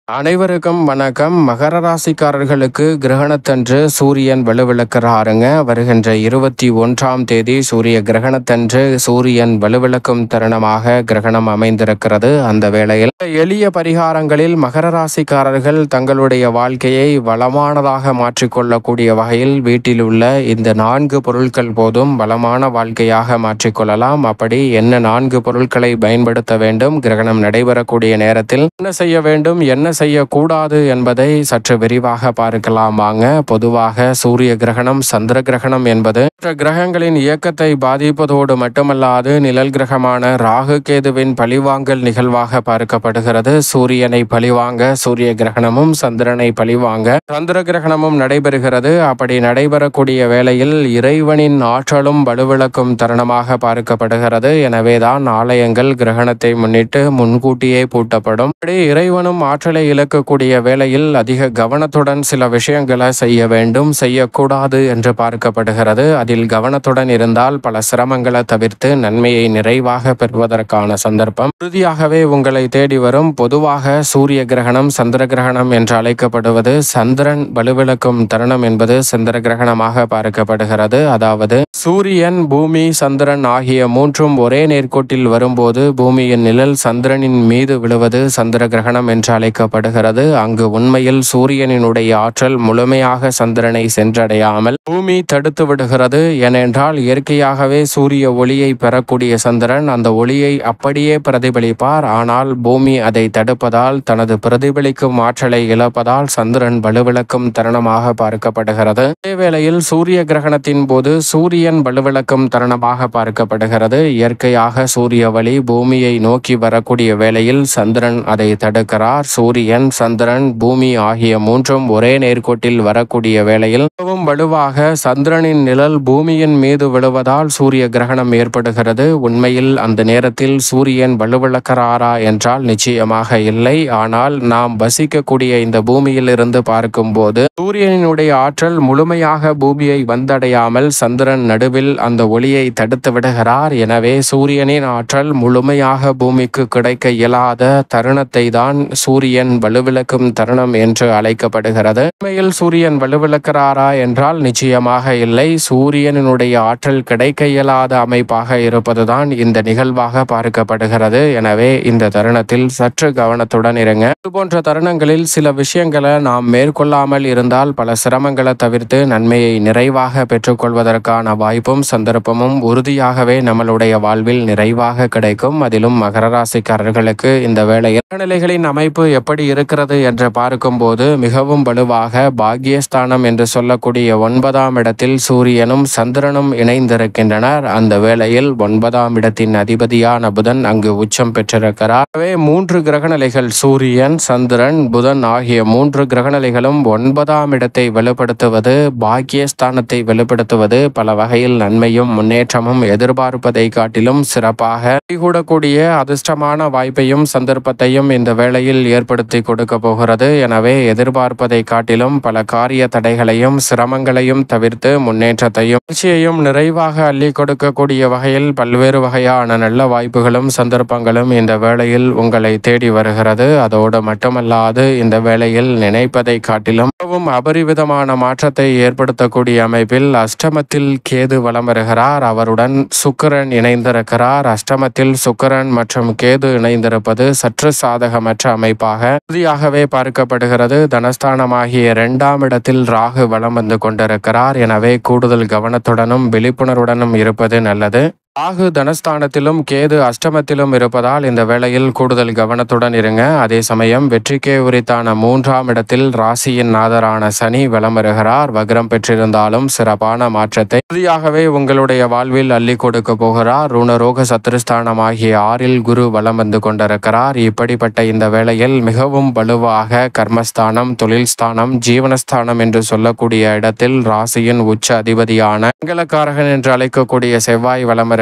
அனைவருக்கும் வணக்கம். மகர ராசிக்காரர்களுக்கு கிரகணத்தன்று சூரியன் வலுவிழக்கிறாருங்க. வருகின்ற 21ஆம் தேதி சூரிய கிரகணத்தன்று சூரியன் வலுவிழக்கும் தருணமாக கிரகணம் அமைந்திருக்கிறது. அந்த வேளையில் எளிய பரிகாரங்களில் மகர ராசிக்காரர்கள் தங்களுடைய வாழ்க்கையை வளமானதாக மாற்றிக்கொள்ளக்கூடிய வகையில் வீட்டில் உள்ள இந்த 4 பொருட்கள் போதும் வளமான வாழ்க்கையாக மாற்றிக்கொள்ளலாம். அப்படி என்ன 4 பொருட்களை பயன்படுத்த வேண்டும், கிரகணம் நடைபெறக்கூடிய நேரத்தில் என்ன செய்ய வேண்டும், என்ன செய்யக்கூடாது என்பதை சற்று விரிவாக பார்க்கலாம் வாங்க. பொதுவாக சூரிய கிரகணம், சந்திர கிரகணம் என்பது மற்ற கிரகங்களின் இயக்கத்தை பாதிப்பதோடு மட்டுமல்லாது நிழல் கிரகமான ராகு கேதுவின் பழிவாங்கல் நிகழ்வாக பார்க்கப்படுகிறது. சூரியனை பழிவாங்க சூரிய கிரகணமும், சந்திரனை பழிவாங்க சந்திர கிரகணமும் நடைபெறுகிறது. அப்படி நடைபெறக்கூடிய வேளையில் இறைவனின் ஆற்றலும் வலுவிழக்கும் தருணமாக பார்க்கப்படுகிறது. எனவேதான் ஆலயங்கள் கிரகணத்தை முன்னிட்டு முன்கூட்டியே பூட்டப்படும். இறைவனும் ஆற்றலை இழக்கக்கூடிய வேளையில் அதிக கவனத்துடன் சில விஷயங்களை செய்ய வேண்டும், செய்யக்கூடாது என்று பார்க்கப்படுகிறது. அதில் கவனத்துடன் இருந்தால் பல சிரமங்களை தவிர்த்து நன்மையை நிறைவாக பெறுவதற்கான சந்தர்ப்பம் உறுதியாகவே உங்களை தேடி வரும். பொதுவாக சூரிய கிரகணம், சந்திர கிரகணம் என்று அழைக்கப்படுவது சந்திரன் வலுவிழக்கும் தருணம் என்பது சந்திர கிரகணமாக பார்க்கப்படுகிறது. அதாவது சூரியன், பூமி, சந்திரன் ஆகிய மூன்றும் ஒரே நேர்கோட்டில் வரும்போது பூமியின் நிழல் சந்திரனின் மீது விழுவது சந்திர கிரகணம் என்று அழைக்கப்படுகிறது. அங்கு உண்மையில் சூரியனினுடைய ஆற்றல் முழுமையாக சந்திரனை சென்றடையாமல் பூமி தடுத்து விடுகிறது. ஏனென்றால் இயற்கையாகவே சூரிய ஒளியை பெறக்கூடிய சந்திரன் அந்த ஒளியை அப்படியே பிரதிபலிப்பார். ஆனால் பூமி அதை தடுப்பதால், தனது பிரதிபலிக்கும் ஆற்றலை இழப்பதால் சந்திரன் வலுவிழக்கும் தருணமாக பார்க்கப்படுகிறது. அதேவேளையில் சூரிய கிரகணத்தின் போது சூரியன் வலுவிழக்கும் தருணமாக பார்க்கப்படுகிறது. இயற்கையாக சூரிய ஒளி பூமியை நோக்கி வரக்கூடிய வேளையில் சந்திரன் அதை தடுக்கிறார். சூரியன், சந்திரன், பூமி ஆகிய மூன்றும் ஒரே நேர்கோட்டில் வரக்கூடிய வேளையில் மிகவும் வலுவாக சந்திரனின் நிழல் பூமியின் மீது விழுவதால் சூரிய கிரகணம் ஏற்படுகிறது. உண்மையில் அந்த நேரத்தில் சூரியன் வலுவிழக்கிறாரா என்றால் நிச்சயமாக இல்லை. ஆனால் நாம் வசிக்கக்கூடிய இந்த பூமியில் இருந்து பார்க்கும்போது சூரியனுடைய ஆற்றல் முழுமையாக பூமியை வந்தடையாமல் சந்திரன் நடுவில் அந்த ஒளியை தடுத்து விடுகிறார். எனவே சூரியனின் ஆற்றல் முழுமையாக பூமிக்கு கிடைக்க இயலாத தருணத்தை தான் சூரியன் வலுவிழக்கும் தருணம் என்று அழைக்கப்படுகிறது. உண்மையில் சூரியன் வலுவிழக்கிறாரா என்றால் நிச்சயமாக இல்லை. சூரியனுடைய ஆற்றல் கிடைக்க இயலாத அமைப்பாக இருப்பதுதான் இந்த நிகழ்வாக பார்க்கப்படுகிறது. எனவே இந்த தருணத்தில் சற்று கவனத்துடன் இருங்க. இதுபோன்ற தருணங்களில் சில விஷயங்களை நாம் மேற்கொள்ளாமல் இருந்தால் பல சிரமங்களை தவிர்த்து நன்மையை நிறைவாக பெற்றுக்கொள்வதற்கான வாய்ப்பும் சந்தர்ப்பமும் உறுதியாகவே நம்மளுடைய வாழ்வில் நிறைவாக கிடைக்கும். அதிலும் மகர ராசிக்காரர்களுக்கு இந்த வேளையில் நிலைகளின் அமைப்பு எப்படி இருக்கிறது என்று பார்க்கும்போது மிகவும் வலுவாக பாக்கியஸ்தானம் என்று சொல்லக்கூடிய 9ஆம் இடத்தில் சூரியனும் சந்திரனும் இணைந்திருக்கின்றனர். அந்த வேளையில் 9ஆம் இடத்தின் அதிபதியான புதன் அங்கு உச்சம் பெற்றிருக்கிறார். 3 கிரகநிலைகள் சூரியன், சந்திரன், புதன் ஆகிய 3 கிரகநிலைகளும் 9ஆம் இடத்தை வலுப்படுத்துவது, பாக்கியஸ்தானத்தை வலுப்படுத்துவது பல வகையில் நன்மையும் முன்னேற்றமும் எதிர்பார்ப்பதை காட்டிலும் சிறப்பாக கூடக்கூடிய அதிர்ஷ்டமான வாய்ப்பையும் சந்தர்ப்பத்தையும் இந்த வேளையில் ஏற்படுத்தி கொடுக்க போகிறது. எனவே எதிர்பார்ப்பதை காட்டிலும் பல காரிய தடைகளையும் சிரமங்களையும் தவிர்த்து முன்னேற்றத்தையும் நிச்சயம் நிறைவாக அள்ளி கொடுக்கக்கூடிய வகையில் பல்வேறு வகையான நல்ல வாய்ப்புகளும் சந்தர்ப்பங்களும் இந்த வேளையில் உங்களை தேடி வருகிறது. அதோடு மட்டுமல்லாது இந்த வேளையில் நினைப்பதை காட்டிலும் மிகவும் அபரிவிதமான மாற்றத்தை ஏற்படுத்தக்கூடிய அமைப்பில் அஷ்டமத்தில் கேது வலம் வருகிறார். அவருடன் சுக்கிரன் இணைந்திருக்கிறார். அஷ்டமத்தில் சுக்கிரன் மற்றும் கேது இணைந்திருப்பது சற்று சாதகமற்ற அமைப்பாக உறுதியாகவே பார்க்கப்படுகிறது. தனஸ்தானமாகிய 2ஆம் இடத்தில் ராகு வலம் வந்து கொண்டிருக்கிறார். எனவே கூடுதல் கவனத்துடனும் விழிப்புணர்வுடனும் இருப்பது நல்லது. ராகு தனஸ்தானத்திலும் கேது அஷ்டமத்திலும் இருப்பதால் இந்த வேளையில் கூடுதல் கவனத்துடன் இருங்க. அதே சமயம் வெற்றிக்கே உரித்தான 3ஆம் இடத்தில் ராசியின் நாதரான சனி வலம் வருகிறார். வக்ரம் பெற்றிருந்தாலும் சிறப்பான மாற்றத்தை உறுதியாகவே உங்களுடைய வாழ்வில் அள்ளி கொடுக்க போகிறார். ருணரோக சத்துருஸ்தானமாகிய 6இல் குரு வலம் வந்து கொண்டிருக்கிறார். இப்படிப்பட்ட இந்த வேளையில் மிகவும் வலுவாக கர்மஸ்தானம், தொழில் ஸ்தானம், ஜீவனஸ்தானம் என்று சொல்லக்கூடிய இடத்தில் ராசியின் உச்ச அதிபதியான மங்களக்காரகன் என்று அழைக்கக்கூடிய செவ்வாய் வலம் வருகிறார்.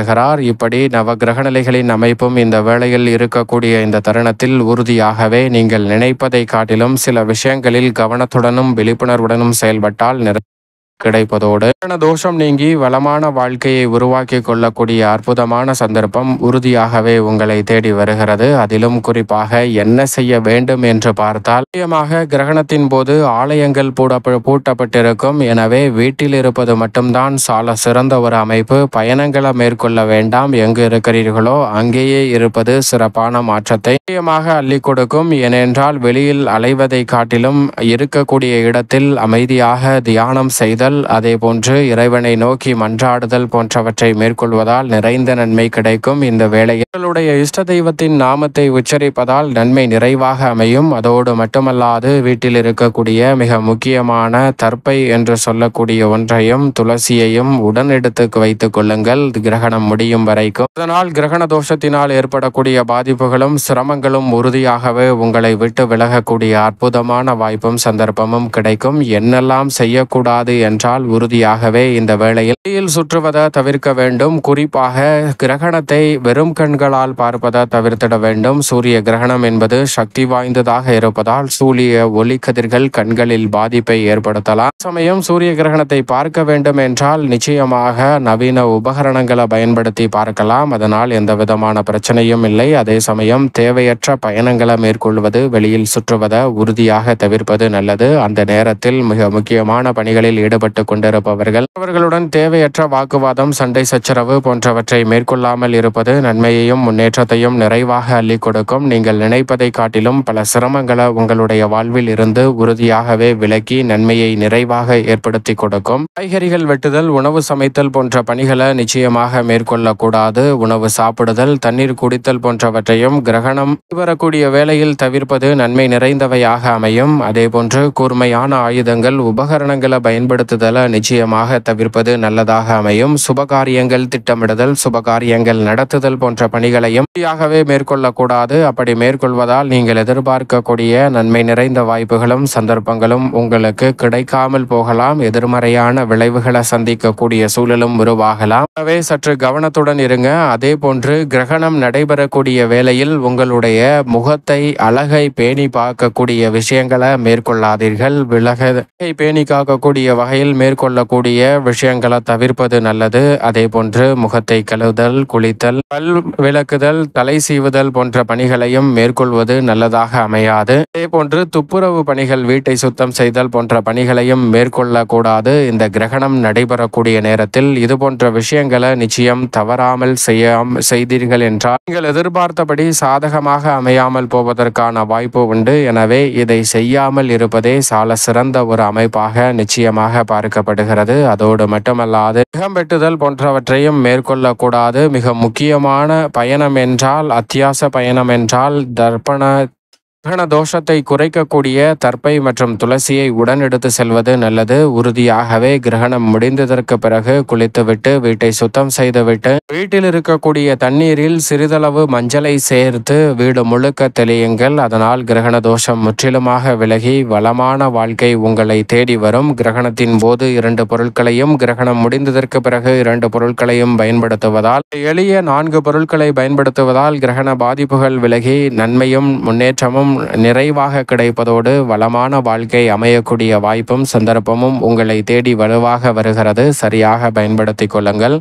இப்படி நவகிரக நிலைகளின் அமைப்பும் இந்த வேளையில் இருக்கக்கூடிய இந்த தருணத்தில் உறுதியாகவே நீங்கள் நினைப்பதை காட்டிலும் சில விஷயங்களில் கவனத்துடனும் விழிப்புணர்வுடனும் செயல்பட்டால் கிடைப்பதோடு கிரகண தோஷம் நீங்கி வளமான வாழ்க்கையை உருவாக்கி கொள்ளக்கூடிய அற்புதமான சந்தர்ப்பம் உறுதியாகவே உங்களை தேடி வருகிறது. அதிலும் குறிப்பாக என்ன செய்ய வேண்டும் என்று பார்த்தால், முக்கியமாக கிரகணத்தின் போது ஆலயங்கள் பூட்டப்பட்டிருக்கும். எனவே வீட்டில் இருப்பது மட்டும்தான் சால சிறந்த ஒரு அமைப்பு. பயணங்களை மேற்கொள்ள வேண்டாம். எங்கு இருக்கிறீர்களோ அங்கேயே இருப்பது சிறப்பான மாற்றத்தை முக்கியமாக அள்ளி கொடுக்கும். ஏனென்றால் வெளியில் அலைவதை காட்டிலும் இருக்கக்கூடிய இடத்தில் அமைதியாக தியானம் செய்தல், அதே போன்று இறைவனை நோக்கி மன்றாடுதல் போன்றவற்றை மேற்கொள்வதால் நிறைந்த நன்மை கிடைக்கும். இந்த வேளையில் உங்களுடைய இஷ்ட தெய்வத்தின் நாமத்தை உச்சரிப்பதால் நன்மை நிறைவாக அமையும். அதோடு மட்டுமல்லாது வீட்டில் இருக்கக்கூடிய மிக முக்கியமான தர்ப்பை என்று சொல்லக்கூடிய ஒன்றையும் துளசியையும் உடன் எடுத்து வைத்துக் கொள்ளுங்கள் கிரகணம் முடியும் வரைக்கும். அதனால் கிரகண தோஷத்தினால் ஏற்படக்கூடிய பாதிப்புகளும் சிரமங்களும் உறுதியாகவே உங்களை விட்டு விலகக்கூடிய அற்புதமான வாய்ப்பும் சந்தர்ப்பமும் கிடைக்கும். என்னெல்லாம் செய்யக்கூடாது என்றால், உறுதியாகவே இந்த வேளையில் வெளியில் சுற்றுவதை தவிர்க்க வேண்டும். குறிப்பாக கிரகணத்தை வெறும் கண்களால் பார்ப்பதை தவிர்த்திட வேண்டும். சூரிய கிரகணம் என்பது சக்தி வாய்ந்ததாக இருப்பதால் சூரிய ஒளி கதிர்கள் கண்களில் பாதிப்பை ஏற்படுத்தலாம். சமயம் சூரிய கிரகணத்தை பார்க்க வேண்டும் என்றால் நிச்சயமாக நவீன உபகரணங்களை பயன்படுத்தி பார்க்கலாம். அதனால் எந்த விதமான பிரச்சனையும் இல்லை. அதே சமயம் தேவையற்ற பயணங்களை மேற்கொள்வது, வெளியில் சுற்றுவதை உறுதியாக தவிர்ப்பது நல்லது. அந்த நேரத்தில் மிக முக்கியமான பணிகளில் ஈடுபட்டு கொண்டிருப்பவர்கள் அவர்களுடன் தேவையற்ற வாக்குவாதம், சண்டை சச்சரவு போன்றவற்றை மேற்கொள்ளாமல் இருப்பது நன்மையையும் முன்னேற்றத்தையும் நிறைவாக அள்ளி கொடுக்கும். நீங்கள் நினைப்பதை காட்டிலும் பல சிரமங்களை உங்களுடைய வாழ்வில் இருந்து உறுதியாகவே விலக்கி நன்மையை நிறைவாக ஏற்படுத்தி கொடுக்கும். காய்கறிகள் வெட்டுதல், உணவு சமைத்தல் போன்ற பணிகளை நிச்சயமாக மேற்கொள்ளக்கூடாது. உணவு சாப்பிடுதல், தண்ணீர் குடித்தல் போன்றவற்றையும் கிரகணம் வரக்கூடிய வேளையில் தவிர்ப்பது நன்மை நிறைந்தவையாக அமையும். அதே போன்று கூர்மையான ஆயுதங்கள், உபகரணங்களை பயன்படுத்துதலை நிச்சயமாக தவிர்ப்பது நல்லதாக அமையும். சுபகாரியங்கள் திட்டமிடுதல், சுபகாரியங்கள் நடத்துதல் போன்ற பணிகளையும் மேற்கொள்ளக்கூடாது. அப்படி மேற்கொள்வதால் நீங்கள் எதிர்பார்க்கக்கூடிய நன்மை நிறைந்த வாய்ப்புகளும் சந்தர்ப்பங்களும் உங்களுக்கு கிடைக்காமல் போகலாம். எதிர்மறையான விளைவுகளை சந்திக்கக்கூடிய சூழலும் உருவாகலாம். எனவே சற்று கவனத்துடன் இருங்க. அதே போன்று கிரகணம் நடைபெறக்கூடிய வேளையில் உங்களுடைய முகத்தை, அழகை பேணி பார்க்கக்கூடிய விஷயங்களை மேற்கொள்ளாதீர்கள். விலகை பேணி காக்கக்கூடிய வகையில் மேற்கொள்ளக்கூடிய விஷயங்களை தவிர்ப்பது நல்லது. அதே போன்று முகத்தை கழுவுதல், குளித்தல், பல் விளக்குதல், தலை சீவுதல் போன்ற பணிகளையும் மேற்கொள்வது நல்லதாக அமையாது. அதே போன்று துப்புரவு பணிகள், வீட்டை சுத்தம் செய்தல் போன்ற பணிகளையும் மேற்கொள்ளக்கூடாது. இந்த கிரகணம் நடைபெறக்கூடிய நேரத்தில் இது போன்ற விஷயங்களை நிச்சயம் தவறாமல் செய்தீர்கள் என்றால் நீங்கள் எதிர்பார்த்தபடி சாதகமாக அமையாமல் போவதற்கான வாய்ப்பு உண்டு. எனவே இதை செய்யாமல் இருப்பதே சால சிறந்த ஒரு அமைப்பாக நிச்சயமாக பார்க்கப்படுகிறது. அதோடு மட்டுமல்லாது நகம் வெட்டுதல் போன்றவற்றையும் மேற்கொள்ளக்கூடாது. மிக முக்கியமான பயணம் என்றால், அத்தியாவசிய பயணம் என்றால் கிரகண தோஷத்தை குறைக்கக்கூடிய தர்ப்பை மற்றும் துளசியை உடன் எடுத்து செல்வது நல்லது. உறுதியாகவே கிரகணம் முடிந்ததற்கு பிறகு குளித்துவிட்டு வீட்டை சுத்தம் செய்துவிட்டு வீட்டில் இருக்கக்கூடிய தண்ணீரில் சிறிதளவு மஞ்சளை சேர்த்து வீடு முழுக்க தெளியுங்கள். அதனால் கிரகண தோஷம் முற்றிலுமாக விலகி வளமான வாழ்க்கை உங்களை தேடி வரும். கிரகணத்தின் போது 2 பொருட்களையும், கிரகணம் முடிந்ததற்கு பிறகு 2 பொருட்களையும் பயன்படுத்துவதால், எளிய 4 பொருட்களை பயன்படுத்துவதால் கிரகண பாதிப்புகள் விலகி நன்மையும் முன்னேற்றமும் நிறைவாக கிடைப்பதோடு வளமான வாழ்க்கை அமையக்கூடிய வாய்ப்பும் சந்தர்ப்பமும் உங்களை தேடி வலுவாக வருகிறது. சரியாக பயன்படுத்திக் கொள்ளுங்கள்.